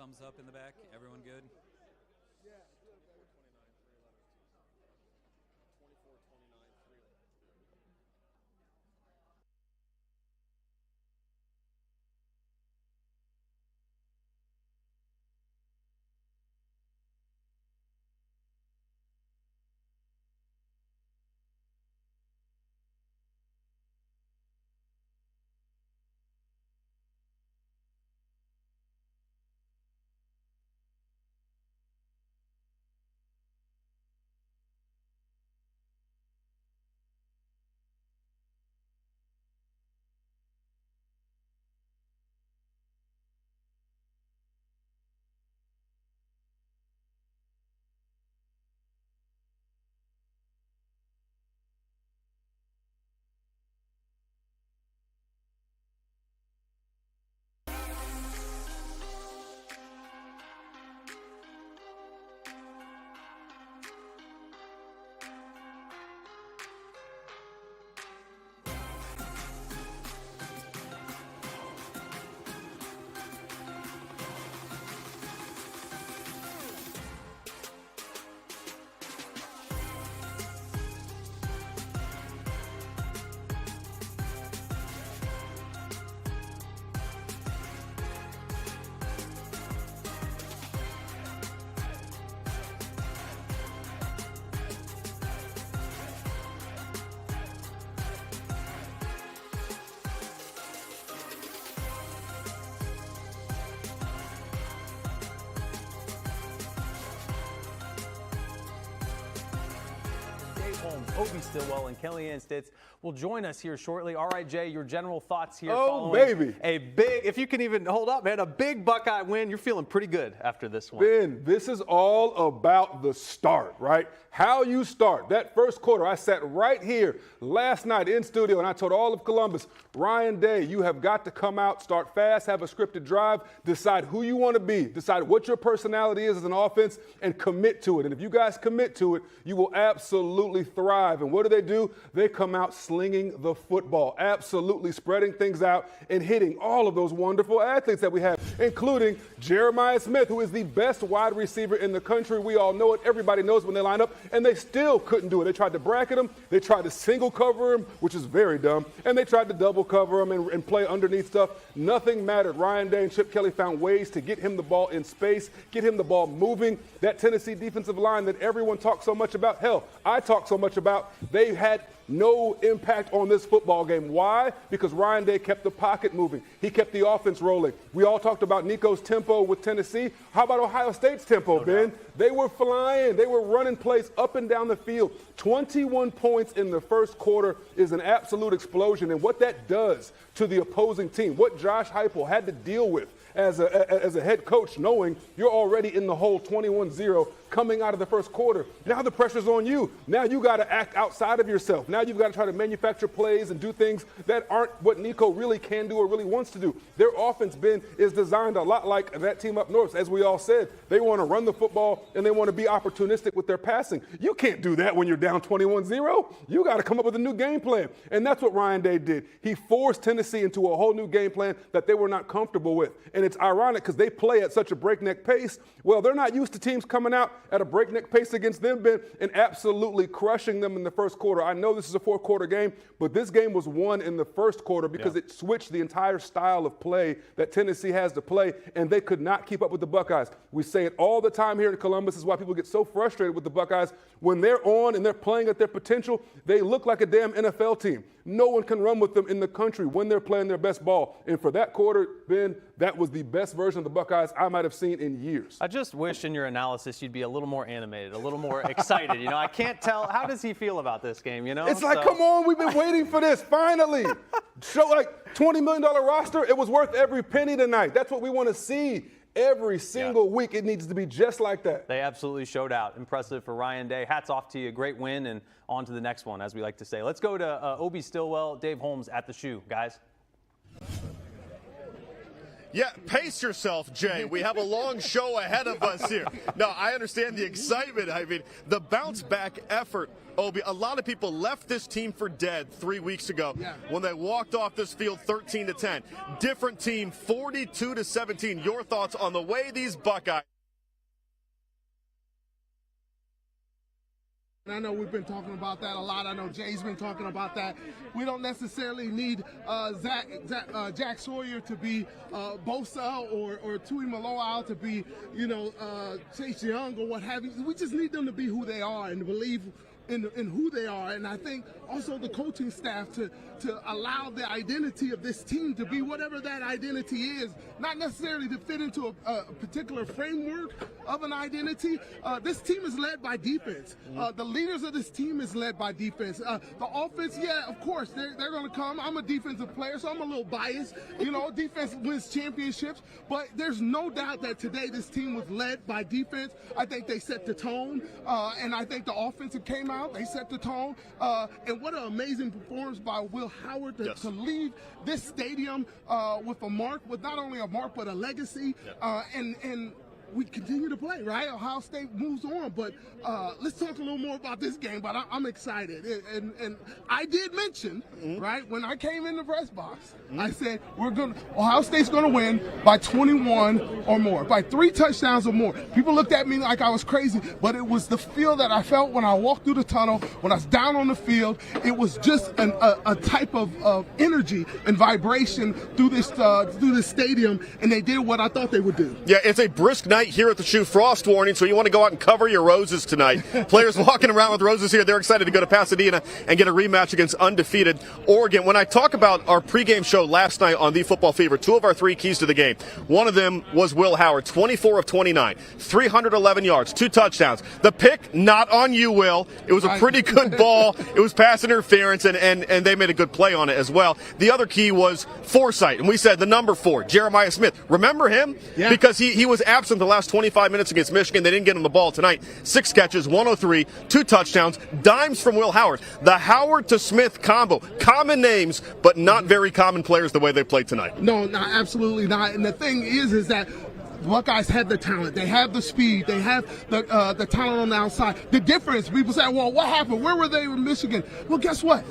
thumbs up in the back. Everyone good? Holmes, Obi Stillwell, and Kellyanne Stitz will join us here shortly. All right, Jay, your general thoughts here. Oh, baby. A big, if you can even hold up, man, a big Buckeye win. You're feeling pretty good after this one. Ben, this is all about the start, right? How you start. That first quarter, I sat right here last night in studio, and I told all of Columbus, Ryan Day, you have got to come out, start fast, have a scripted drive, decide who you want to be, decide what your personality is as an offense, and commit to it. And if you guys commit to it, you will absolutely thrive. And what do? They come out slinging the football, absolutely spreading things out and hitting all of those wonderful athletes that we have, including Jeremiah Smith, who is the best wide receiver in the country. We all know it. Everybody knows when they line up, and they still couldn't do it. They tried to bracket him. They tried to single cover him, which is very dumb, and they tried to double cover him and play underneath stuff. Nothing mattered. Ryan Day and Chip Kelly found ways to get him the ball in space, get him the ball moving. That Tennessee defensive line that everyone talks so much about, hell, I talk so much about, they had no impact on this football game. Why? Because Ryan Day kept the pocket moving. He kept the offense rolling. We all talked about Nico's tempo with Tennessee. How about Ohio State's tempo, Ben? They were flying. They were running plays up and down the field. 21 points in the first quarter is an absolute explosion. And what that does to the opposing team, what Josh Heupel had to deal with as a head coach, knowing you're already in the hole 21-0 coming out of the first quarter. Now the pressure's on you. Now you got to act outside of yourself. Now you've got to try to manufacture plays and do things that aren't what Nico really can do or really wants to do. Their offense, Ben, is designed a lot like that team up north. As we all said, they want to run the football and they want to be opportunistic with their passing. You can't do that when you're down 21-0. You got to come up with a new game plan. And that's what Ryan Day did. He forced Tennessee into a whole new game plan that they were not comfortable with. And it's ironic because they play at such a breakneck pace. Well, they're not used to teams coming out at a breakneck pace against them, Ben, and absolutely crushing them in the first quarter. I know this is a fourth-quarter game, but this game was won in the first quarter because it switched the entire style of play that Tennessee has to play, and they could not keep up with the Buckeyes. We say it all the time here in Columbus. This is why people get so frustrated with the Buckeyes. When they're on and they're playing at their potential, they look like a damn NFL team. No one can run with them in the country when they're playing their best ball. And for that quarter, Ben, that was the best version of the Buckeyes I might have seen in years. I just wish in your analysis you'd be a little more animated, a little more excited. You know, I can't tell. How does he feel about this game, you know? It's like, come on, we've been waiting for this, finally. Show like $20 million roster. It was worth every penny tonight. That's what we want to see. Every single week, it needs to be just like that. They absolutely showed out. Impressive for Ryan Day. Hats off to you. Great win, and on to the next one, as we like to say. Let's go to Obi Stillwell, Dave Holmes at the shoe, guys. Yeah, pace yourself, Jay. We have a long show ahead of us here. No, I understand the excitement. I mean, the bounce-back effort, Obi. A lot of people left this team for dead 3 weeks ago when they walked off this field 13-10. Different team, 42-17. Your thoughts on the way these Buckeyes? And I know we've been talking about that a lot. I know Jay's been talking about that. We don't necessarily need Jack Sawyer to be Bosa or Tui Maloa to be, Chase Young or what have you. We just need them to be who they are and believe in who they are. And I think also the coaching staff to allow the identity of this team to be whatever that identity is, not necessarily to fit into a particular framework of an identity. This team is led by defense. The leaders of this team is led by defense. The offense, yeah, of course, they're going to come. I'm a defensive player, so I'm a little biased. Defense wins championships, but there's no doubt that today this team was led by defense. I think they set the tone, and I think the offensive came out. They set the tone, and what an amazing performance by Will Howard to leave this stadium with a mark, with not only a mark but a legacy, and we continue to play, right? Ohio State moves on, but let's talk a little more about this game. But I'm excited, and I did mention, right, when I came in the press box, I said Ohio State's gonna win by 21 or more, by 3 touchdowns or more. People looked at me like I was crazy, but it was the feel that I felt when I walked through the tunnel, when I was down on the field. It was just a type of energy and vibration through this stadium, and they did what I thought they would do. Yeah, it's a brisk night here at the Shoe. Frost warning, so you want to go out and cover your roses tonight. Players walking around with roses here. They're excited to go to Pasadena and get a rematch against undefeated Oregon. When I talk about our pregame show last night on The Football Fever, 2 of our 3 keys to the game, one of them was Will Howard, 24 of 29, 311 yards, 2 touchdowns. The pick, not on you, Will. It was a pretty good ball. It was pass interference, and they made a good play on it as well. The other key was foresight, and we said the number 4, Jeremiah Smith. Remember him? Yeah. Because he was absent the last 25 minutes against Michigan. They didn't get him the ball tonight. 6 catches, 103, 2 touchdowns, dimes from Will Howard. The Howard to Smith combo. Common names, but not very common players the way they played tonight. No, absolutely not. And the thing is that Buckeyes have the talent. They have the speed. They have the talent on the outside. The difference, people say, well, what happened? Where were they in Michigan? Well, guess what?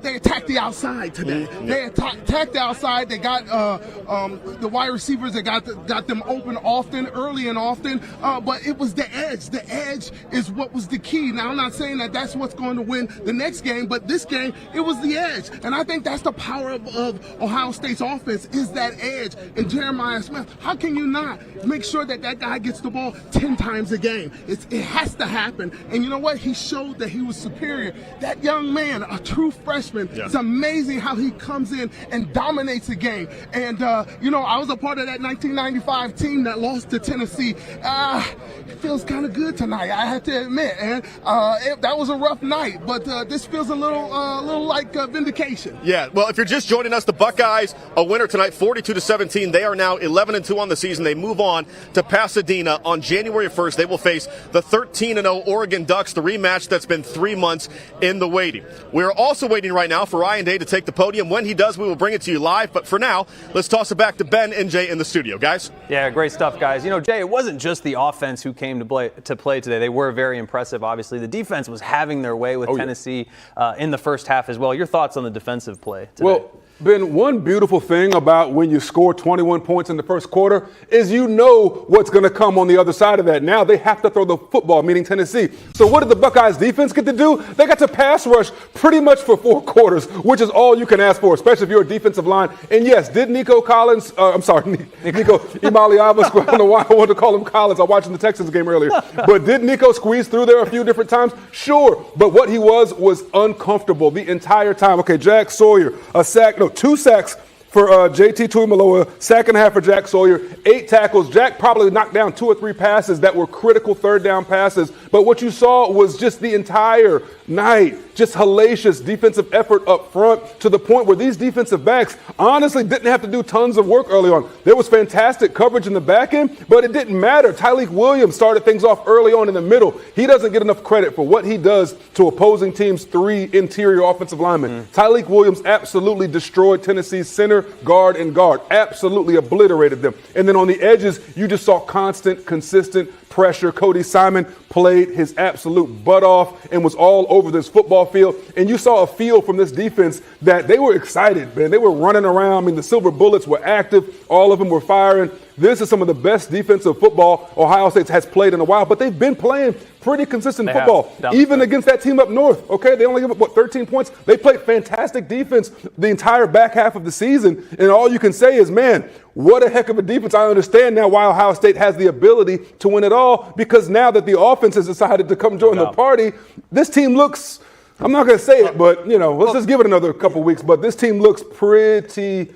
They attacked the outside today. They attacked the outside. They got the wide receivers. They got them open often, early and often. But it was the edge. The edge is what was the key. Now, I'm not saying that that's what's going to win the next game, but this game, it was the edge. And I think that's the power of Ohio State's offense, is that edge. And Jeremiah Smith, how can you not make sure that guy gets the ball 10 times a game? It has to happen. And you know what? He showed that he was superior. That young man, a true freshman, it's amazing how he comes in and dominates the game. And, I was a part of that 1995 team that lost to Tennessee. It feels kind of good tonight, I have to admit. And that was a rough night, but this feels a little like vindication. Yeah, well, if you're just joining us, the Buckeyes, a winner tonight, 42-17. They are now 11-2 on the season. They move on to Pasadena on January 1st. They will face the 13-0 Oregon Ducks, the rematch that's been 3 months in the waiting. We're also waiting right now for Ryan Day to take the podium. When he does, we will bring it to you live. But for now, let's toss it back to Ben and Jay in the studio. Guys? Yeah, great stuff, guys. Jay, it wasn't just the offense who came to play today. They were very impressive, obviously. The defense was having their way with Tennessee in the first half as well. Your thoughts on the defensive play today? Well, Ben, one beautiful thing about when you score 21 points in the first quarter is what's going to come on the other side of that. Now they have to throw the football, meaning Tennessee. So what did the Buckeyes defense get to do? They got to pass rush pretty much for 4 quarters, which is all you can ask for, especially if you're a defensive line. And yes, did Nico Imaliavas, I don't know why I wanted to call him Collins. I watched the Texans game earlier. But did Nico squeeze through there a few different times? Sure. But what he was uncomfortable the entire time. Okay, Jack Sawyer, 2 sacks for JT Tuimoloau, sack and a half for Jack Sawyer, 8 tackles. Jack probably knocked down 2 or 3 passes that were critical third down passes, but But what you saw was just the entire night, just hellacious defensive effort up front, to the point where these defensive backs honestly didn't have to do tons of work early on. There was fantastic coverage in the back end, but it didn't matter. Tyleik Williams started things off early on in the middle. He doesn't get enough credit for what he does to opposing teams' 3 interior offensive linemen. Tyleik Williams absolutely destroyed Tennessee's center, guard, and guard. Absolutely obliterated them. And then on the edges, you just saw constant, consistent pressure. Cody Simon played his absolute butt off and was all over this football field. And you saw a feel from this defense that they were excited, man. They were running around. I mean, the Silver Bullets were active. All of them were firing. This is some of the best defensive football Ohio State has played in a while, but they've been playing pretty consistent football, even against that team up north. Okay, they only give up, 13 points? They played fantastic defense the entire back half of the season, and all you can say is, man, what a heck of a defense. I understand now why Ohio State has the ability to win it all, because now that the offense has decided to come join the party, this team looks, I'm not going to say it, but, let's just give it another couple weeks, but this team looks pretty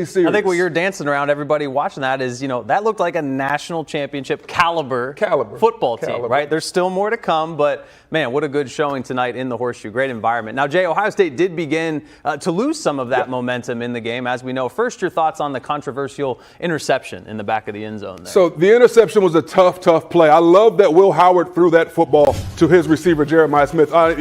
serious. I think what you're dancing around, everybody watching that, is, that looked like a national championship caliber football team, right? There's still more to come, but, man, what a good showing tonight in the Horseshoe. Great environment. Now, Jay, Ohio State did begin to lose some of that momentum in the game, as we know. First, your thoughts on the controversial interception in the back of the end zone there. So the interception was a tough play. I love that Will Howard threw that football to his receiver, Jeremiah Smith. I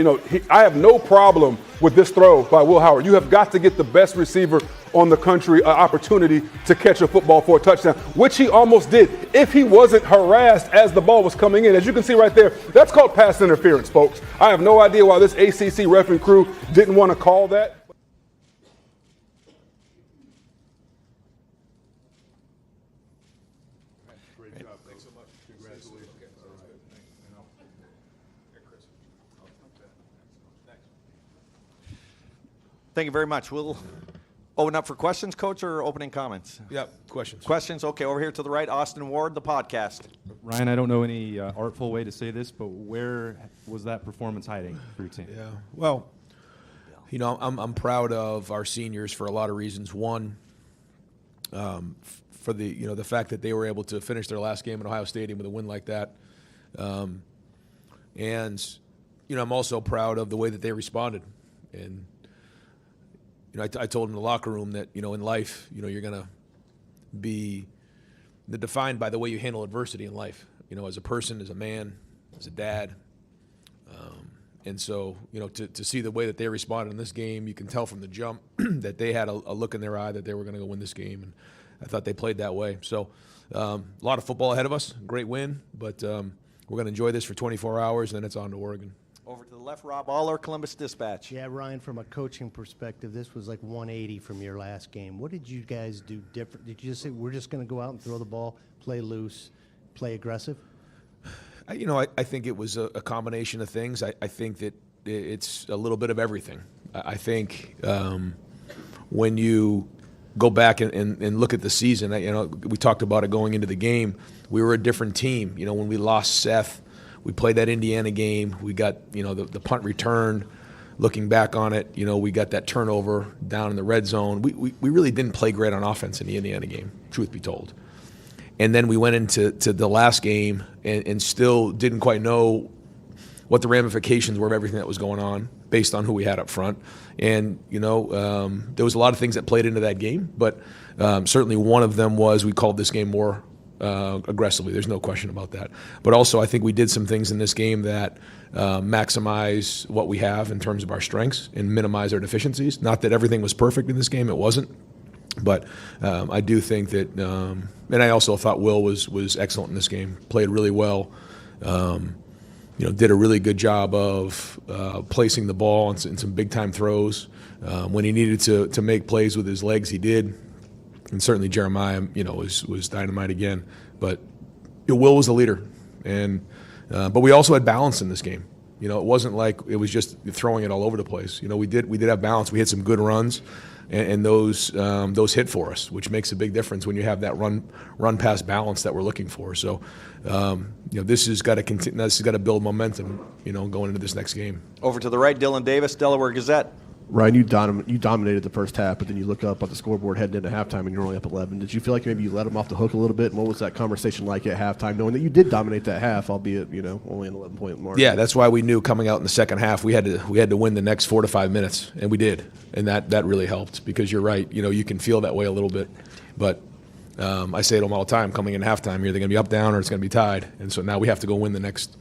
have no problem with this throw by Will Howard. You have got to get the best receiver on the country opportunity to catch a football for a touchdown, which he almost did if he wasn't harassed as the ball was coming in. As you can see right there, that's called pass interference, folks. I have no idea why this ACC ref and crew didn't want to call that. Great job. Thanks so much. Congratulations. Thank you very much. We'll open up for questions, Coach, or opening comments? Yep, questions. Questions? Okay, over here to the right, Austin Ward, the podcast. Ryan, I don't know any artful way to say this, but where was that performance hiding for your team? Yeah, well, I'm proud of our seniors for a lot of reasons. One, for the fact that they were able to finish their last game at Ohio Stadium with a win like that, and I'm also proud of the way that they responded. And I told them in the locker room that, in life, you're going to be defined by the way you handle adversity in life, as a person, as a man, as a dad. And so, to see the way that they responded in this game, you can tell from the jump that they had a look in their eye that they were going to go win this game. And I thought they played that way. So a lot of football ahead of us, great win, but we're going to enjoy this for 24 hours, and then it's on to Oregon. Over to the left, Rob Aller, Columbus Dispatch. Yeah, Ryan, from a coaching perspective, this was like 180 from your last game. What did you guys do different? Did you just say, we're just going to go out and throw the ball, play loose, play aggressive? I think it was a combination of things. I think that it's a little bit of everything. I think when you go back and look at the season, we talked about it going into the game. We were a different team. When we lost Seth, we played that Indiana game. We got, the punt return. Looking back on it, we got that turnover down in the red zone. We really didn't play great on offense in the Indiana game, truth be told. And then we went into the last game and still didn't quite know what the ramifications were of everything that was going on based on who we had up front. And, there was a lot of things that played into that game, but certainly one of them was we called this game more aggressively. There's no question about that. But also I think we did some things in this game that maximize what we have in terms of our strengths and minimize our deficiencies. Not that everything was perfect in this game. It wasn't. But I do think that, and I also thought Will was excellent in this game, played really well, did a really good job of placing the ball in some big-time throws. When he needed to make plays with his legs, he did. And certainly Jeremiah, was dynamite again. But Will was the leader. But we also had balance in this game. It wasn't like it was just throwing it all over the place. We did have balance. We had some good runs. And those hit for us, which makes a big difference when you have that run pass balance that we're looking for. So, this has got to continue. This has got to build momentum, going into this next game. Over to the right, Dylan Davis, Delaware Gazette. Ryan, you dominated the first half, but then you look up at the scoreboard heading into halftime and you're only up 11. Did you feel like maybe you let them off the hook a little bit? And what was that conversation like at halftime, knowing that you did dominate that half, albeit only an 11-point margin? Yeah, that's why we knew coming out in the second half we had to win the next 4 to 5 minutes, and we did, and that really helped because you're right. You can feel that way a little bit, but I say to them all the time, coming in halftime, you're either going to be up, down, or it's going to be tied, and so now we have to go win the next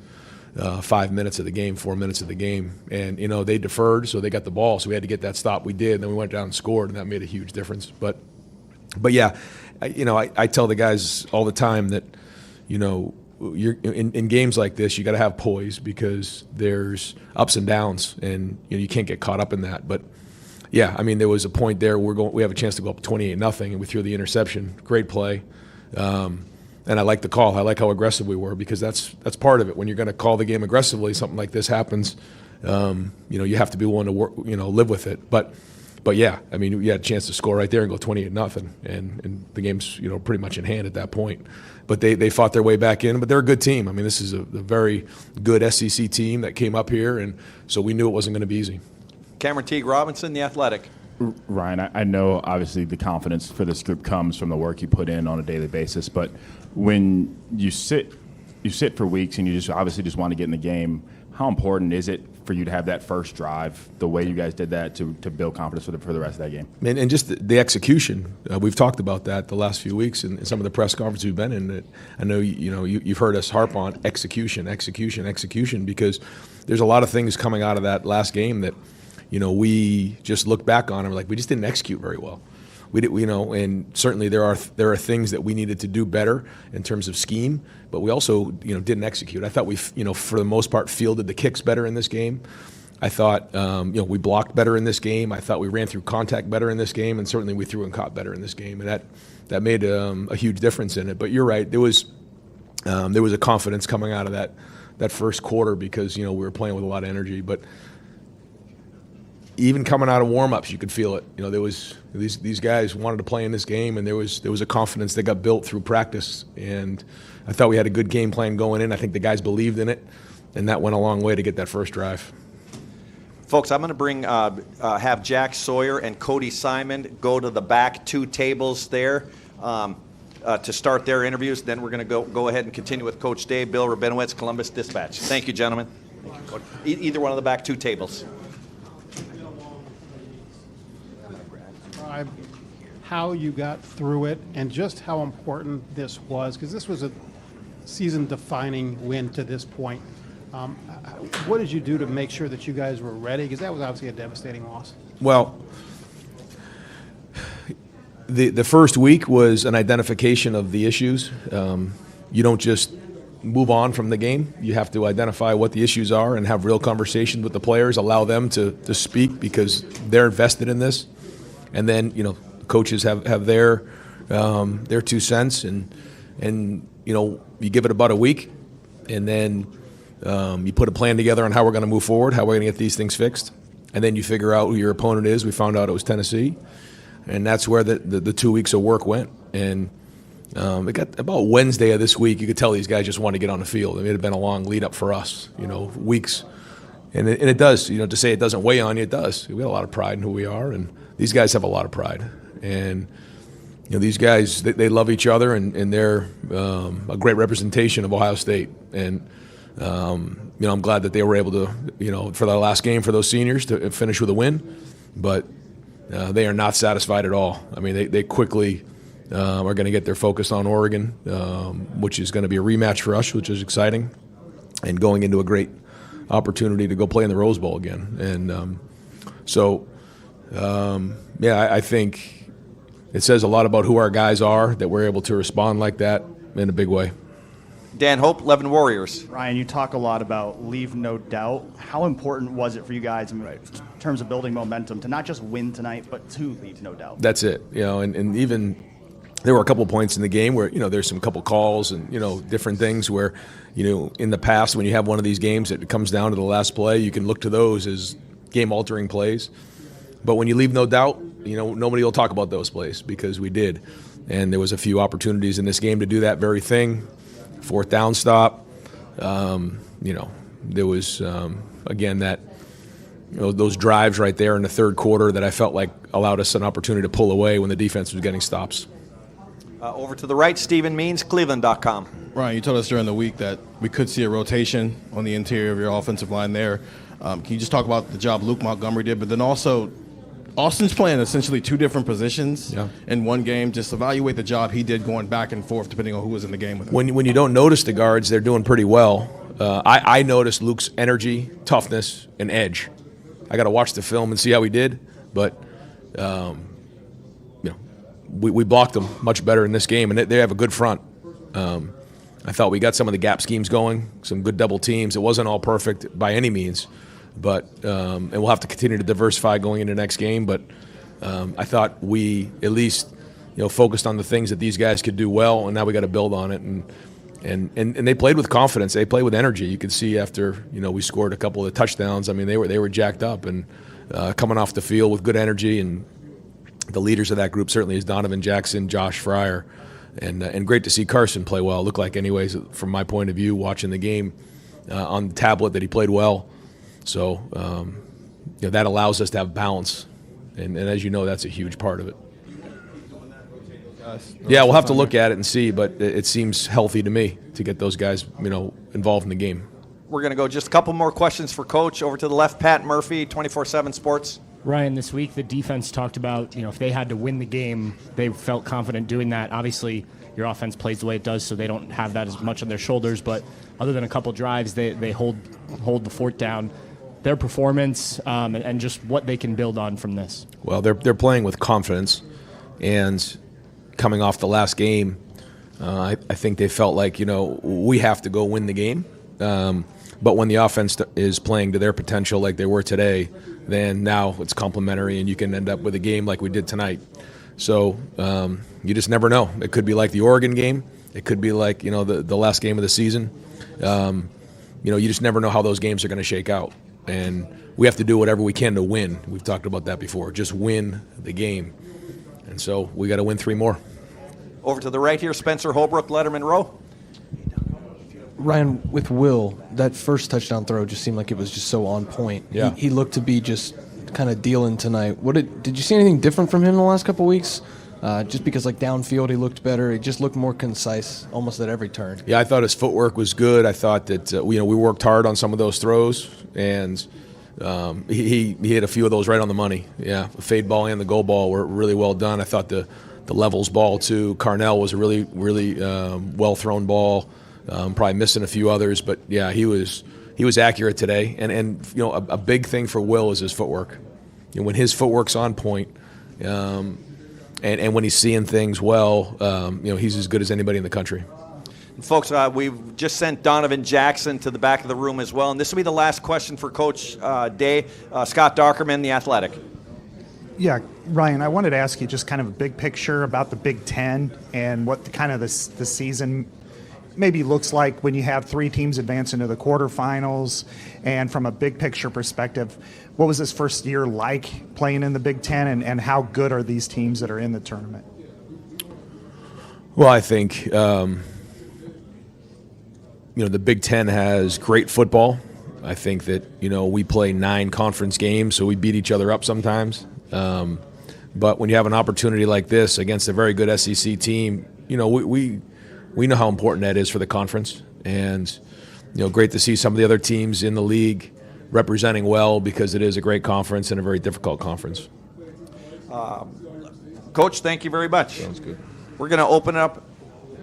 5 minutes of the game, 4 minutes of the game. And, they deferred, so they got the ball, so we had to get that stop. We did, and then we went down and scored, and that made a huge difference. But yeah, I tell the guys all the time that, you're in games like this, you got to have poise because there's ups and downs, and you can't get caught up in that. But yeah, there was a point there we have a chance to go up 28-0, and we threw the interception. Great play. And I like the call. I like how aggressive we were because that's part of it. When you're going to call the game aggressively, something like this happens. You have to be willing to work, live with it. But yeah, you had a chance to score right there and go 28-0, and the game's pretty much in hand at that point. But they fought their way back in. But they're a good team. This is a very good SEC team that came up here, and so we knew it wasn't going to be easy. Cameron Teague Robinson, The Athletic. Ryan, I know obviously the confidence for this group comes from the work you put in on a daily basis, but when you sit for weeks and you just want to get in the game, how important is it for you to have that first drive, the way you guys did that, to build confidence for the rest of that game? And just the execution. We've talked about that the last few weeks in some of the press conferences we've been in. I know you've heard us harp on execution, because there's a lot of things coming out of that last game that we just look back on and we're like, we just didn't execute very well. We did, and certainly there are things that we needed to do better in terms of scheme, but we also, didn't execute. I thought we, for the most part, fielded the kicks better in this game. I thought, we blocked better in this game. I thought we ran through contact better in this game, and certainly we threw and caught better in this game, and that made a huge difference in it. But you're right, there was a confidence coming out of that first quarter because we were playing with a lot of energy, but. Even coming out of warm-ups, you could feel it. There was these guys wanted to play in this game, and there was a confidence that got built through practice. And I thought we had a good game plan going in. I think the guys believed in it, and that went a long way to get that first drive. Folks, I'm going to have Jack Sawyer and Cody Simon go to the back 2 tables there to start their interviews. Then we're going to go ahead and continue with Coach Dave, Bill Rabinowitz, Columbus Dispatch. Thank you, gentlemen. Either one of the back 2 tables. How you got through it and just how important this was, because this was a season-defining win to this point. What did you do to make sure that you guys were ready? Because that was obviously a devastating loss. Well, the first week was an identification of the issues. You don't just move on from the game. You have to identify what the issues are and have real conversations with the players, allow them to speak because they're invested in this. And then, coaches have their 2 cents, and you give it about a week, and then you put a plan together on how we're going to move forward, how we're going to get these things fixed, and then you figure out who your opponent is. We found out it was Tennessee, and that's where the 2 weeks of work went. And it got about Wednesday of this week, you could tell these guys just wanted to get on the field. It had been a long lead up for us, weeks. And it does, to say it doesn't weigh on you, it does. We have a lot of pride in who we are, and these guys have a lot of pride. And, these guys, they love each other, and they're a great representation of Ohio State. And, I'm glad that they were able to, for the last game for those seniors to finish with a win. But they are not satisfied at all. They quickly are going to get their focus on Oregon, which is going to be a rematch for us, which is exciting, and going into a great opportunity to go play in the Rose Bowl again. And I think it says a lot about who our guys are that we're able to respond like that in a big way. Dan Hope, Levin Warriors. Ryan, you talk a lot about leave no doubt. How important was it for you guys in terms of building momentum to not just win tonight, but to leave no doubt? That's it. And even there were a couple points in the game where, there's some couple calls and, different things where, in the past when you have one of these games that it comes down to the last play, you can look to those as game-altering plays. But when you leave no doubt, nobody will talk about those plays because we did. And there was a few opportunities in this game to do that very thing. 4th down stop. There was, again, that those drives right there in the third quarter that I felt like allowed us an opportunity to pull away when the defense was getting stops. Over to the right, Stephen Means, Cleveland.com. Ryan, you told us during the week that we could see a rotation on the interior of your offensive line there. Can you just talk about the job Luke Montgomery did, but then also Austin's playing essentially two different positions in one game. Just evaluate the job he did going back and forth depending on who was in the game with him. When you don't notice the guards, they're doing pretty well. I noticed Luke's energy, toughness, and edge. I got to watch the film and see how he did, but we blocked them much better in this game, and they have a good front. I thought we got some of the gap schemes going, some good double teams. It wasn't all perfect by any means, but and we'll have to continue to diversify going into the next game. But I thought we at least focused on the things that these guys could do well, and now we got to build on it. And they played with confidence. They played with energy. You could see after we scored a couple of touchdowns. I mean, they were jacked up and coming off the field with good energy. And the leaders of that group certainly is Donovan Jackson, Josh Fryer, and great to see Carson play well. It looked like, anyways, from my point of view, watching the game on the tablet, that he played well. So that allows us to have balance, and as you know, that's a huge part of it. Yeah, we'll have to look at it and see, but it seems healthy to me to get those guys, involved in the game. We're going to go just a couple more questions for Coach. Over to the left, Pat Murphy, 24/7 Sports. Ryan, this week the defense talked about, if they had to win the game, they felt confident doing that. Obviously, your offense plays the way it does, so they don't have that as much on their shoulders. But other than a couple drives, they hold the fort down. Their performance and just what they can build on from this. Well, they're playing with confidence, and coming off the last game, I think they felt like, we have to go win the game. But when the offense is playing to their potential like they were today, then now it's complementary, and you can end up with a game like we did tonight. So you just never know. It could be like the Oregon game. It could be like, the last game of the season. You just never know how those games are going to shake out. And we have to do whatever we can to win. We've talked about that before. Just win the game. And so we got to win 3 more. Over to the right here, Spencer Holbrook, Letterman Row. Ryan, with Will, that first touchdown throw just seemed like it was just so on point. Yeah. He looked to be just kind of dealing tonight. Did you see anything different from him in the last couple of weeks? Just because downfield he looked better. He just looked more concise almost at every turn. Yeah, I thought his footwork was good. I thought that we worked hard on some of those throws, and he hit a few of those right on the money. Yeah, the fade ball and the goal ball were really well done. I thought the levels ball to Carnell was a really well thrown ball. Probably missing a few others, but yeah, he was accurate today. And a big thing for Will is his footwork. When his footwork's on point, and when he's seeing things well, he's as good as anybody in the country. Folks, we've just sent Donovan Jackson to the back of the room as well, and this will be the last question for Coach Day. Scott Dockerman, The Athletic. Yeah, Ryan, I wanted to ask you just kind of a big picture about the Big Ten and what the season maybe looks like when you have 3 teams advance into the quarterfinals. And from a big picture perspective, what was this first year like playing in the Big Ten, and how good are these teams that are in the tournament? Well, I think the Big Ten has great football. I think that we play 9 conference games, so we beat each other up sometimes. But when you have an opportunity like this against a very good SEC team, we know how important that is for the conference, and great to see some of the other teams in the league representing well, because it is a great conference and a very difficult conference. Coach, thank you very much. Sounds good. We're going to open it up.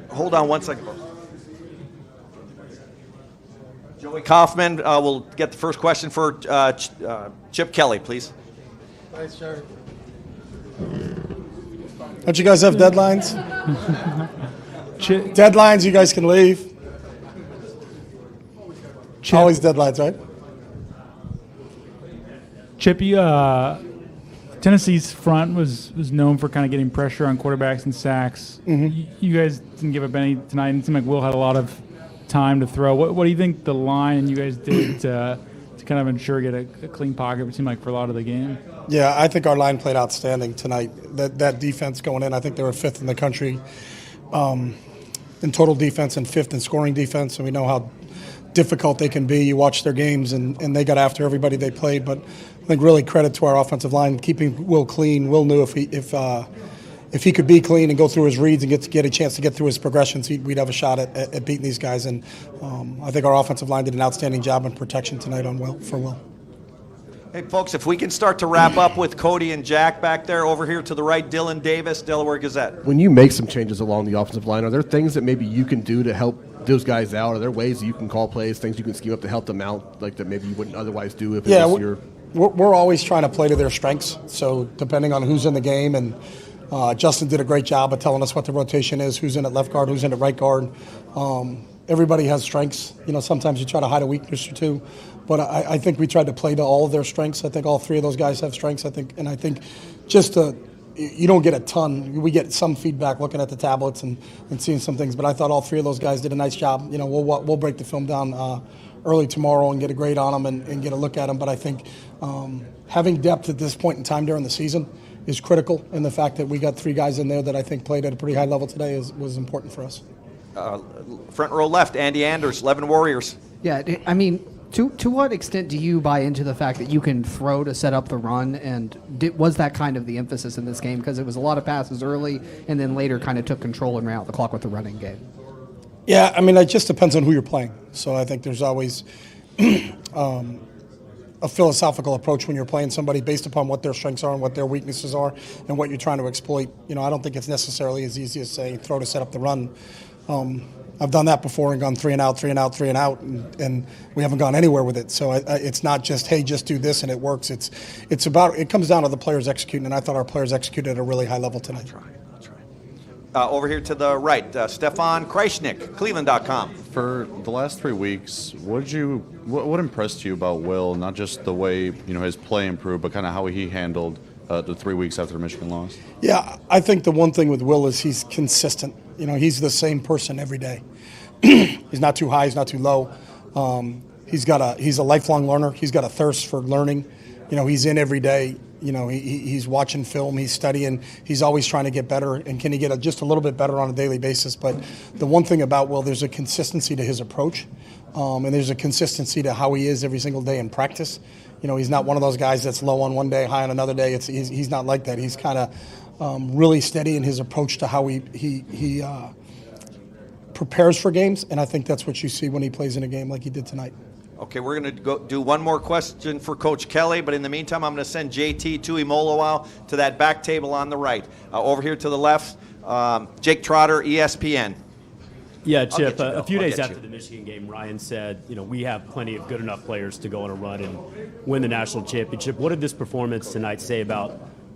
Hold on one second. Joey Kaufman will get the first question for Chip Kelly, please. Thanks, Jerry. Don't you guys have deadlines? Deadlines, you guys can leave. Chip. Always deadlines, right? Chip, Tennessee's front was known for kind of getting pressure on quarterbacks and sacks. Mm-hmm. You guys didn't give up any tonight. It seemed like Will had a lot of time to throw. What do you think the line you guys did to kind of ensure get a clean pocket, it seemed like, for a lot of the game? Yeah, I think our line played outstanding tonight. That defense going in, I think they were 5th in the country in total defense and 5th in scoring defense, and we know how difficult they can be. You watch their games, and they got after everybody they played. But I think really credit to our offensive line, keeping Will clean. Will knew if he could be clean and go through his reads and get a chance to get through his progressions, we'd have a shot at beating these guys. And I think our offensive line did an outstanding job in protection tonight for Will. Hey, folks, if we can start to wrap up with Cody and Jack back there. Over here to the right, Dylan Davis, Delaware Gazette. When you make some changes along the offensive line, are there things that maybe you can do to help those guys out? Are there ways that you can call plays, things you can scheme up to help them out, like that maybe you wouldn't otherwise do if it was your... We're always trying to play to their strengths. So depending on who's in the game, and Justin did a great job of telling us what the rotation is, who's in at left guard, who's in at right guard. Everybody has strengths. Sometimes you try to hide a weakness or two. But I think we tried to play to all of their strengths. I think all three of those guys have strengths. I think just you don't get a ton. We get some feedback looking at the tablets and seeing some things. But I thought all three of those guys did a nice job. We'll break the film down early tomorrow and get a grade on them and get a look at them. But I think having depth at this point in time during the season is critical. And the fact that we got three guys in there that I think played at a pretty high level today was important for us. Front row left, Andy Anders, 11 Warriors. Yeah, I mean, to what extent do you buy into the fact that you can throw to set up the run? And was that kind of the emphasis in this game? Because it was a lot of passes early and then later kind of took control and ran out the clock with the running game. Yeah, I mean, it just depends on who you're playing. So I think there's always a philosophical approach when you're playing somebody based upon what their strengths are and what their weaknesses are and what you're trying to exploit. I don't think it's necessarily as easy as saying throw to set up the run. I've done that before and gone 3 and out, and we haven't gone anywhere with it. So it's not just, hey, just do this and it works. It comes down to the players executing, and I thought our players executed at a really high level tonight. That's right. Over here to the right, Stefan Kreisnick, Cleveland.com. For the last 3 weeks, what impressed you about Will? Not just the way his play improved, but kind of how he handled the 3 weeks after the Michigan loss. Yeah, I think the one thing with Will is he's consistent. He's the same person every day. He's not too high, he's not too low. He's a lifelong learner. He's got a thirst for learning. He's in every day. He's watching film, he's studying, he's always trying to get better, and can he get just a little bit better on a daily basis. But the one thing about Will, there's a consistency to his approach, and there's a consistency to how he is every single day in practice. He's not one of those guys that's low on one day, high on another day. He's not like that. He's kind of really steady in his approach to how he prepares for games, and I think that's what you see when he plays in a game like he did tonight. Okay, we're going to go do one more question for Coach Kelly, but in the meantime, I'm going to send JT Tuimoloau to that back table on the right. Over here to the left, Jake Trotter, ESPN. Yeah, Chip, a few days after the Michigan game, Ryan said, we have plenty of good enough players to go on a run and win the national championship. What did this performance tonight say about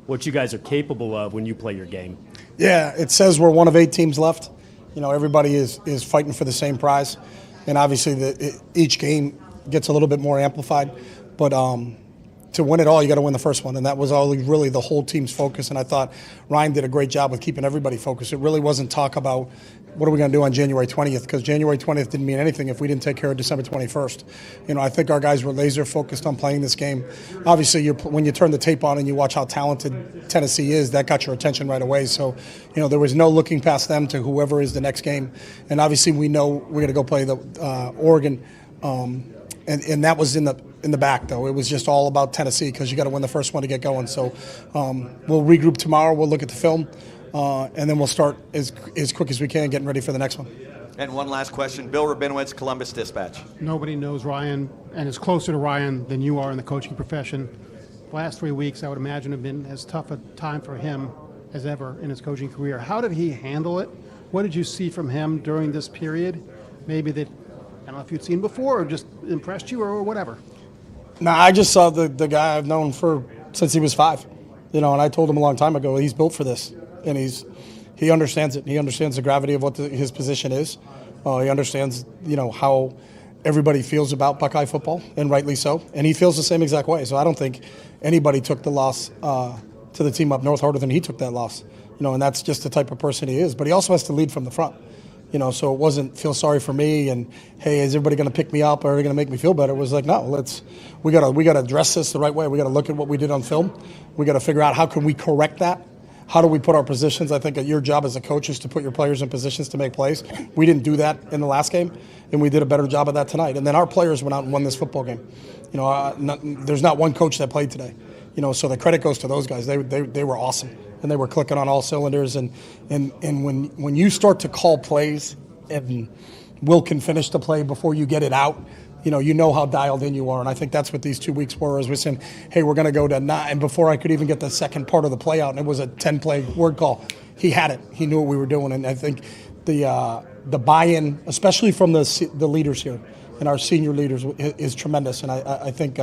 what you guys are capable of when you play your game? Yeah, it says we're one of 8 teams left. Everybody is fighting for the same prize. And obviously each game gets a little bit more amplified. But to win it all, you got to win the first one. And that was really the whole team's focus. And I thought Ryan did a great job with keeping everybody focused. It really wasn't talk about what are we going to do on January 20th, because January 20th didn't mean anything if we didn't take care of December 21st. I think our guys were laser focused on playing this game. Obviously, when you turn the tape on and you watch how talented Tennessee is, that got your attention right away. So, there was no looking past them to whoever is the next game. And obviously, we know we're going to go play the Oregon. And that was in the back, though. It was just all about Tennessee because you got to win the first one to get going. So we'll regroup tomorrow. We'll look at the film, and then we'll start as quick as we can getting ready for the next one. And one last question. Bill Rabinowitz, Columbus Dispatch. Nobody knows Ryan and is closer to Ryan than you are in the coaching profession. The last 3 weeks, I would imagine, have been as tough a time for him as ever in his coaching career. How did he handle it? What did you see from him during this period? Maybe that, I don't know if you'd seen before or just impressed you or whatever. No, I just saw the guy I've known since he was 5. And I told him a long time ago, he's built for this. And he understands it. He understands the gravity of what his position is. He understands, how everybody feels about Buckeye football, and rightly so. And he feels the same exact way. So I don't think anybody took the loss to the team up north harder than he took that loss. And that's just the type of person he is. But he also has to lead from the front. So it wasn't feel sorry for me and, hey, is everybody going to pick me up or are they going to make me feel better? It was like, no, we got to address this the right way. We got to look at what we did on film. We got to figure out how can we correct that. how do we put our positions. I think your job as a coach is to put your players in positions to make plays. We didn't do that in the last game, and we did a better job of that tonight. And then our players went out and won this football game. There's not one coach that played today. So the credit goes to those guys. They were awesome, and they were clicking on all cylinders. And when you start to call plays and Will can finish the play before you get it out, you know how dialed in you are. And I think that's what these 2 weeks were, as we're saying, hey, we're going to go to 9. And before I could even get the second part of the play out, and it was a 10-play word call, he had it. He knew what we were doing. And I think the buy-in, especially from the leaders here and our senior leaders, is tremendous. And I think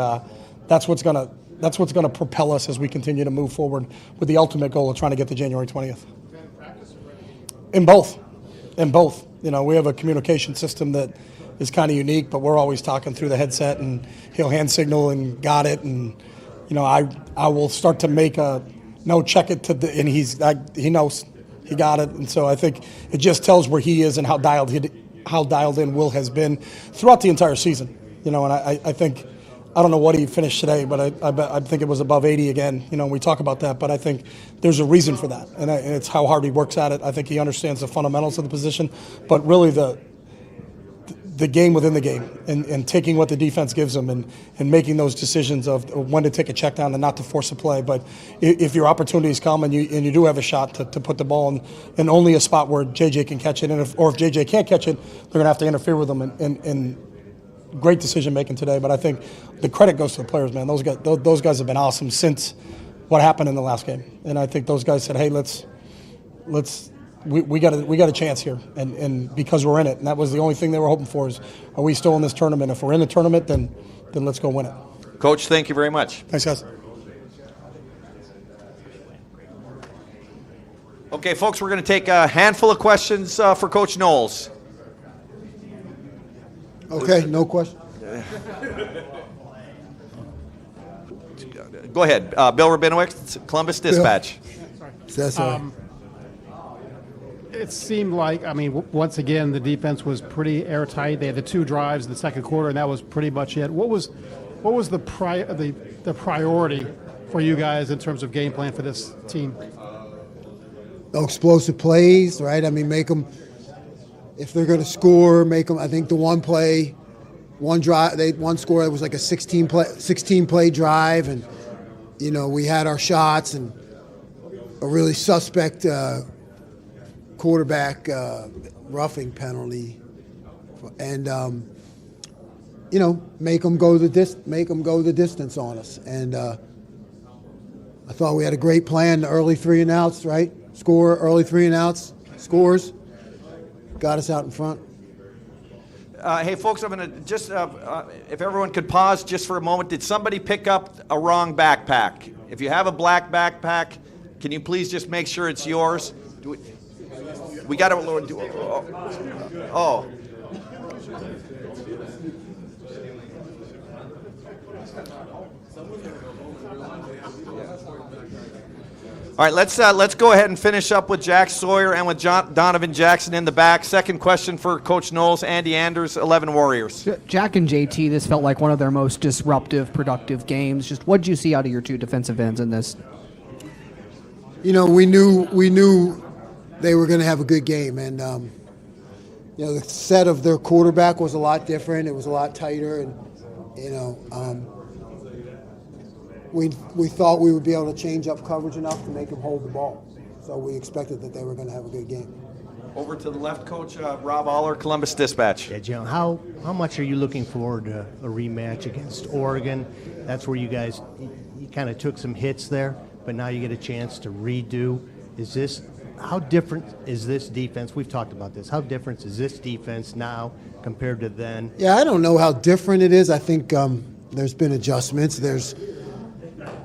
that's what's going to propel us as we continue to move forward with the ultimate goal of trying to get to January 20th. In both. We have a communication system that is kind of unique, but we're always talking through the headset, and he'll hand signal and got it. And, I will start to make check it to and he knows he got it. And so I think it just tells where he is and how dialed in Will has been throughout the entire season. And I think, I don't know what he finished today, but I think it was above 80 again. We talk about that, but I think there's a reason for that, and it's how hard he works at it. I think he understands the fundamentals of the position, but really the game within the game, and taking what the defense gives him and making those decisions of when to take a check down and not to force a play. But if your opportunities come and you do have a shot to put the ball in only a spot where JJ can catch it, or if JJ can't catch it, they're going to have to interfere with him and great decision making today. But I think the credit goes to the players, man. Those guys have been awesome since what happened in the last game. And I think those guys said, hey, we got a chance here, and because we're in it. And that was the only thing they were hoping for, is, are we still in this tournament? If we're in the tournament, then let's go win it. Coach, thank you very much. Thanks, guys. Okay, folks, we're going to take a handful of questions for Coach Knowles. Okay, no question. Go ahead. Bill Rabinowitz, Columbus Dispatch. That's all right. It seemed like, once again, the defense was pretty airtight. They had the 2 drives in the second quarter, and that was pretty much it. What was the priority for you guys in terms of game plan for this team? Explosive plays, right? Make them, if they're going to score, make them. I think the one play, one drive, one score that was like a 16 play drive, and we had our shots, and a really suspect quarterback roughing penalty, and make them go the distance on us. And I thought we had a great plan. The early 3 and outs, right? Score early 3 and outs, scores, got us out in front. Hey, folks, I'm going to just, if everyone could pause just for a moment. Did somebody pick up a wrong backpack? If you have a black backpack, can you please just make sure it's yours? We got to, oh. All right, let's go ahead and finish up with Jack Sawyer and with Donovan Jackson in the back. Second question for Coach Knowles, Andy Anders, 11 Warriors. Jack and JT, this felt like one of their most disruptive, productive games. Just what did you see out of your 2 defensive ends in this? We knew they were going to have a good game, and the set of their quarterback was a lot different. It was a lot tighter, and we thought we would be able to change up coverage enough to make them hold the ball. So we expected that they were going to have a good game. Over to the left, Coach Rob Aller, Columbus Dispatch. Yeah, Jim, how much are you looking forward to a rematch against Oregon? That's where you guys you kind of took some hits there, but now you get a chance to redo. How different is this defense? We've talked about this. How different is this defense now compared to then? Yeah, I don't know how different it is. I think there's been adjustments. There's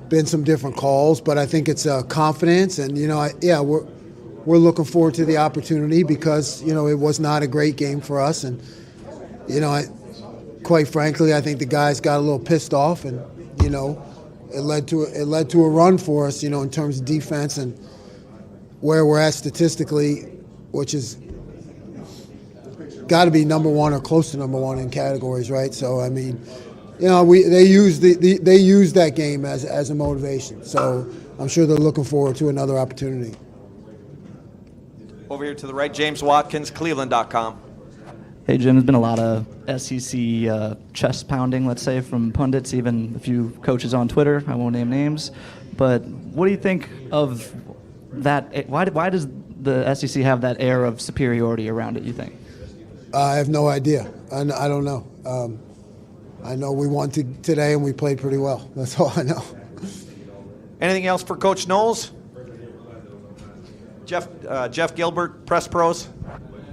been some different calls, but I think it's confidence, and we're looking forward to the opportunity because it was not a great game for us, and quite frankly, I think the guys got a little pissed off, and it led to a run for us, in terms of defense and where we're at statistically, which is got to be number 1 or close to number 1 in categories, right? So you know, they use that game as a motivation. So I'm sure they're looking forward to another opportunity. Over here to the right, James Watkins, Cleveland.com. Hey, Jim, there's been a lot of SEC chest pounding, let's say, from pundits, even a few coaches on Twitter. I won't name names. But what do you think of that? Why does the SEC have that air of superiority around it, you think? I have no idea. I don't know. I know we won today and we played pretty well. That's all I know. Anything else for Coach Knowles? Jeff Gilbert, Press Pros.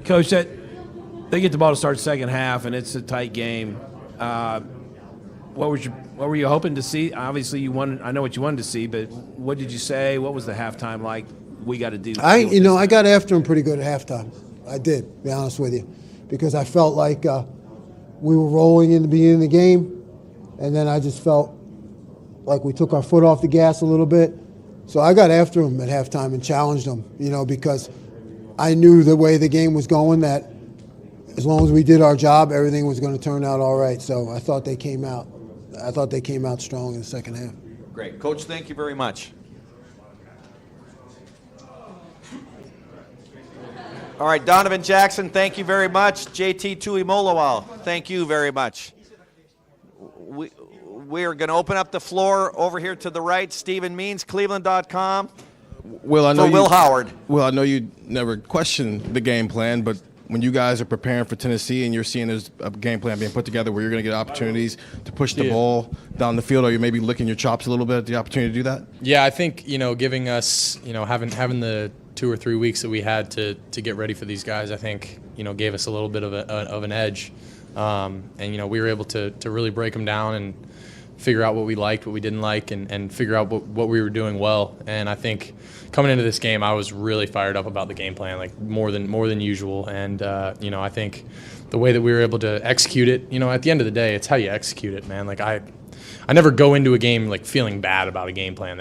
Coach, they get the ball to start second half, and it's a tight game. What were you hoping to see? Obviously, you won. I know what you wanted to see, but what did you say? What was the halftime like? We got to do. I got after him pretty good at halftime. I did, to be honest with you, because I felt like we were rolling in the beginning of the game, and then I just felt like we took our foot off the gas a little bit. So I got after him at halftime and challenged him, because I knew the way the game was going that as long as we did our job, everything was going to turn out all right. So I thought they came out. Strong in the second half. Great. Coach, thank you very much. All right, Donovan Jackson, thank you very much. JT Tuimoloau, thank you very much. We are going to open up the floor over here to the right. Stephen Means, Cleveland.com. Will, I know Will Howard. Well, I know you never question the game plan, but when you guys are preparing for Tennessee and you're seeing there's a game plan being put together where you're going to get opportunities to push the ball down the field, are you maybe licking your chops a little bit at the opportunity to do that? Yeah, I think, giving us, having the 2 or 3 weeks that we had to get ready for these guys, I think, gave us a little bit of an edge. And we were able to really break them down and figure out what we liked, what we didn't like, and figure out what we were doing well. And I think coming into this game, I was really fired up about the game plan, like more than usual. And I think the way that we were able to execute it, at the end of the day, it's how you execute it, man. Like I never go into a game like feeling bad about a game plan.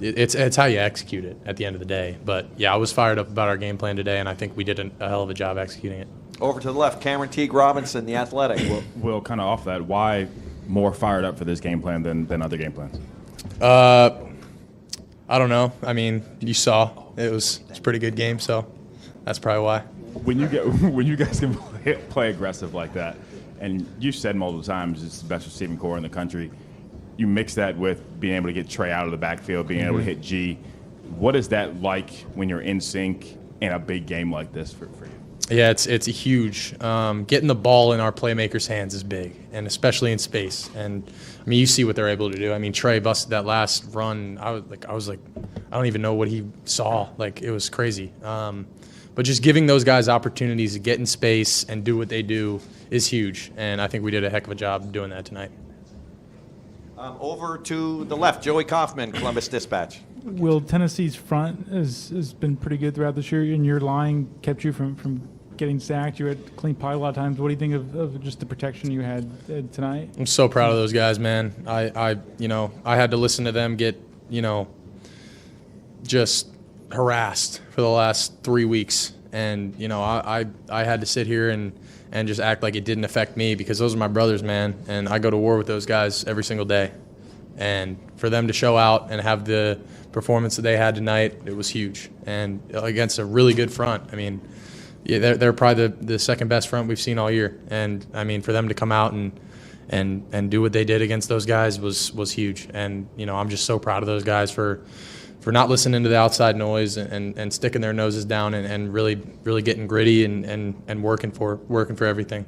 It's how you execute it at the end of the day. But yeah, I was fired up about our game plan today, and I think we did a hell of a job executing it. Over to the left, Cameron Teague Robinson, The Athletic. Will, kind of off that, why more fired up for this game plan than other game plans? I don't know. I mean, you saw it's a pretty good game, so that's probably why. When you guys can play aggressive like that, and you said multiple times it's the best receiving core in the country, you mix that with being able to get Trey out of the backfield, being able to hit G. What is that like when you're in sync in a big game like this for you? Yeah, it's a huge. Getting the ball in our playmakers' hands is big, and especially in space. And I mean, you see what they're able to do. I mean, Trey busted that last run. I was like, I don't even know what he saw. Like, it was crazy. But just giving those guys opportunities to get in space and do what they do is huge. And I think we did a heck of a job doing that tonight. Over to the left, Joey Kaufman, Columbus Dispatch. Will, Tennessee's front has been pretty good throughout this year, and your line kept you from getting sacked. You had clean pie a lot of times. What do you think of just the protection you had tonight? I'm so proud of those guys, man. I had to listen to them get, just harassed for the last 3 weeks. And, I had to sit here and just act like it didn't affect me because those are my brothers, man. And I go to war with those guys every single day. And for them to show out and have the performance that they had tonight, it was huge. And against a really good front. I mean, yeah, they're probably the second best front we've seen all year. And, I mean, for them to come out and do what they did against those guys was huge. And, I'm just so proud of those guys for not listening to the outside noise and sticking their noses down and really getting gritty and working for everything.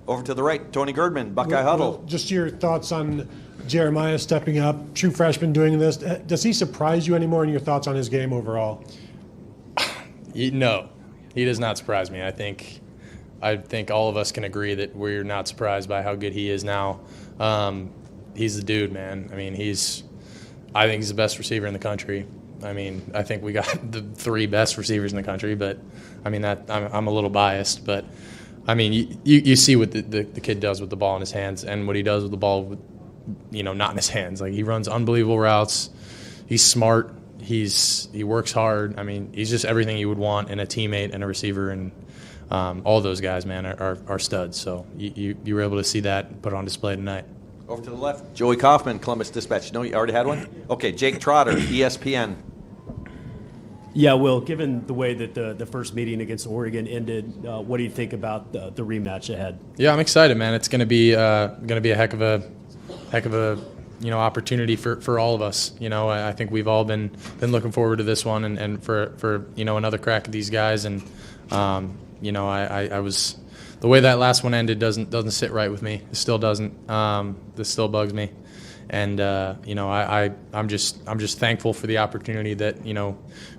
Over to the right, Tony Girdman, Buckeye Huddle. Just your thoughts on Jeremiah stepping up, true freshman doing this. Does he surprise you anymore, and your thoughts on his game overall? No, he does not surprise me. I think all of us can agree that we're not surprised by how good he is now. He's the dude, man. I mean, I think he's the best receiver in the country. I mean, I think we got the 3 best receivers in the country, but I mean, I'm a little biased, but I mean, you see what the kid does with the ball in his hands and what he does with the ball, not in his hands. Like, he runs unbelievable routes. He's smart. He works hard. I mean, he's just everything you would want in a teammate and a receiver. And all those guys, man, are studs. So you were able to see that put on display tonight. Over to the left, Joey Kaufman, Columbus Dispatch. No, you already had one? Okay, Jake Trotter, ESPN. Yeah, Will, given the way that the first meeting against Oregon ended, what do you think about the rematch ahead? Yeah, I'm excited, man. It's going to be a heck of a opportunity for all of us. I think we've all been looking forward to this one and for another crack at these guys. And I was, the way that last one ended doesn't sit right with me. It still doesn't. This still bugs me. And I'm just thankful for the opportunity that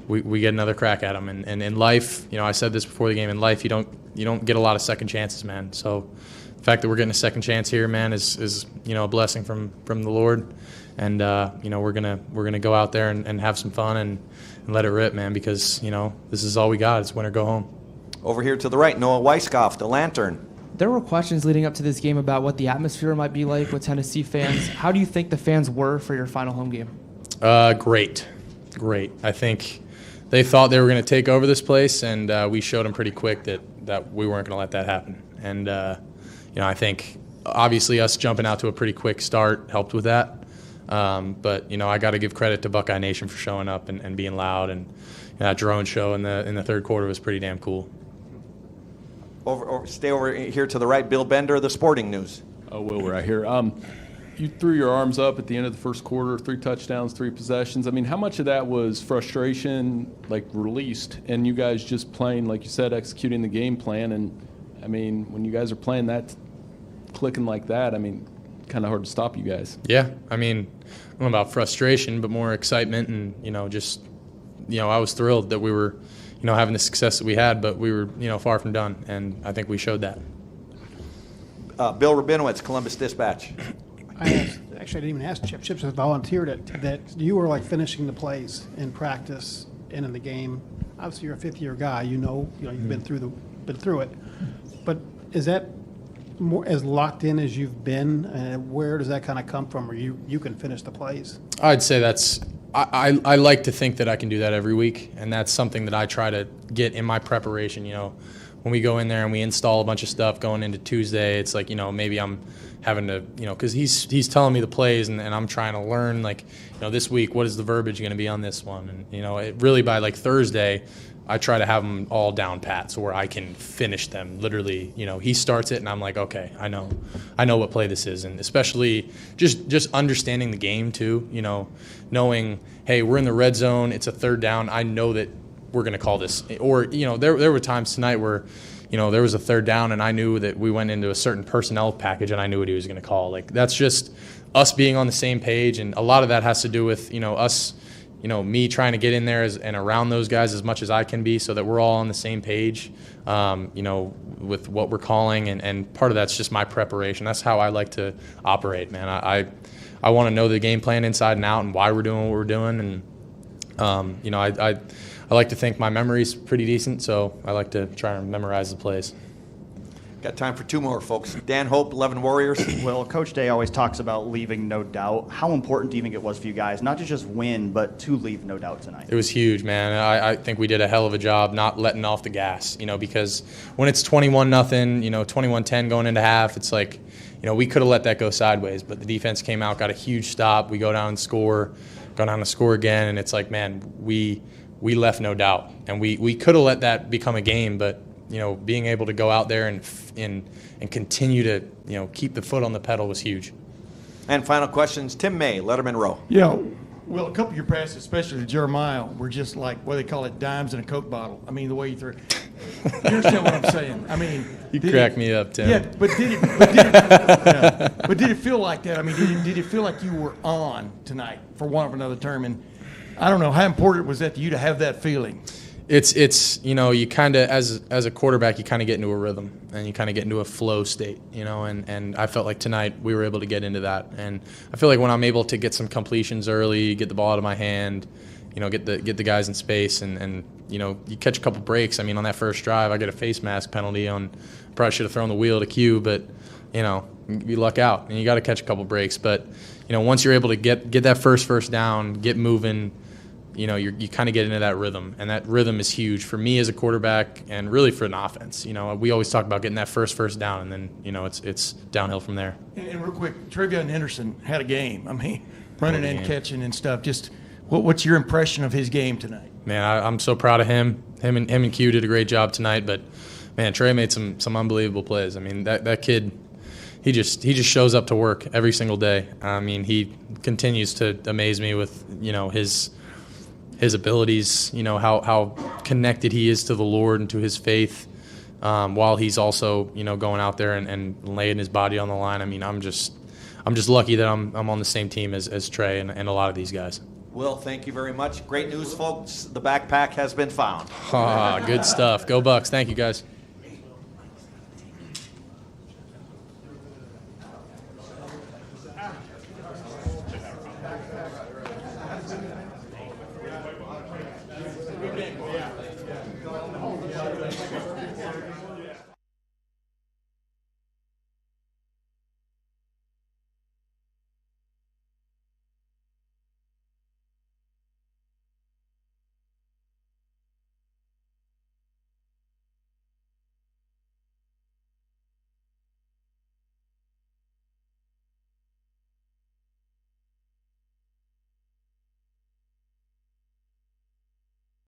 we get another crack at them. And in life, I said this before the game. In life, you don't get a lot of second chances, man. So the fact that we're getting a second chance here, man, is a blessing from the Lord. And we're gonna go out there and have some fun and let it rip, man. Because this is all we got. It's win or go home. Over here to the right, Noah Weiskopf, the Lantern. There were questions leading up to this game about what the atmosphere might be like with Tennessee fans. How do you think the fans were for your final home game? Great. I think they thought they were going to take over this place, and we showed them pretty quick that we weren't going to let that happen. And I think obviously us jumping out to a pretty quick start helped with that. But I got to give credit to Buckeye Nation for showing up and being loud, and that drone show in the third quarter was pretty damn cool. Stay over here to the right, Bill Bender, the Sporting News. Will, right here. You threw your arms up at the end of the first quarter, 3 touchdowns, 3 possessions. I mean, how much of that was frustration, released, and you guys just playing, like you said, executing the game plan? And, I mean, when you guys are playing that, clicking like that, I mean, kind of hard to stop you guys. Yeah, I mean, I don't know about frustration, but more excitement and, I was thrilled that we were, having the success that we had, but we were, far from done, and I think we showed that. Bill Rabinowitz, Columbus Dispatch. I didn't even ask Chip. Chip just volunteered that you were like finishing the plays in practice and in the game. Obviously, you're a fifth-year guy. You've been through it. But is that more as locked in as you've been? Where does that kind of come from, where you can finish the plays? I'd say that's. I like to think that I can do that every week, and that's something that I try to get in my preparation. When we go in there and we install a bunch of stuff going into Tuesday, it's like, maybe I'm having to, because he's telling me the plays, and I'm trying to learn, this week, what is the verbiage going to be on this one? And, it really by Thursday, I try to have them all down pat so where I can finish them. Literally, he starts it and I'm like, okay, I know what play this is. And especially just understanding the game too, knowing, hey, we're in the red zone, it's a third down. I know that we're going to call this. Or, there were times tonight where, there was a third down and I knew that we went into a certain personnel package and I knew what he was going to call. That's just us being on the same page. And a lot of that has to do with, us, me trying to get in there and around those guys as much as I can be so that we're all on the same page, with what we're calling. And part of that's just my preparation. That's how I like to operate, man. I want to know the game plan inside and out and why we're doing what we're doing. And, I like to think my memory's pretty decent, so I like to try and memorize the plays. Got time for 2 more, folks. Dan Hope, 11 Warriors. Well, Coach Day always talks about leaving no doubt. How important do you think it was for you guys, not to just win, but to leave no doubt tonight? It was huge, man. I think we did a hell of a job not letting off the gas, because when it's 21-0, 21-10 going into half, it's like, we could have let that go sideways, but the defense came out, got a huge stop. We go down and score, go down to score again, and it's like, man, we left no doubt. And we could have let that become a game, but being able to go out there and continue to, keep the foot on the pedal was huge. And final questions, Tim May, Letterman Row. Yeah, well, a couple of your passes, especially to Jeremiah, were just like, what they call it, dimes in a Coke bottle. I mean, the way you threw it. You understand what I'm saying? I mean, you crack me up, Tim. Yeah, but did it feel like that? I mean, did it feel like you were on tonight, for want of another term? And I don't know, how important was that to you to have that feeling? It's you kind of, as a quarterback, you kind of get into a rhythm and you kind of get into a flow state, and I felt like tonight we were able to get into that. And I feel like when I'm able to get some completions early, get the ball out of my hand, get the guys in space, and you catch a couple breaks. I mean, on that first drive, I get a face mask penalty on, probably should have thrown the wheel to Q, but you luck out and you got to catch a couple breaks. But once you're able to get that first down, get moving, you kind of get into that rhythm, and that rhythm is huge for me as a quarterback and really for an offense. We always talk about getting that first down, and then it's downhill from there. And real quick, Trevion Henderson had a game. I mean, running and catching and stuff. Just what's your impression of his game tonight? Man, I'm so proud of him. Him and Q did a great job tonight, but man, Trey made some unbelievable plays. I mean, that kid, he just shows up to work every single day. I mean, he continues to amaze me with his abilities, how connected he is to the Lord and to his faith, while he's also, going out there and laying his body on the line. I mean, I'm just lucky that I'm on the same team as Trey and a lot of these guys. Will, thank you very much. Great news, folks. The backpack has been found. Good stuff. Go Bucks. Thank you, guys.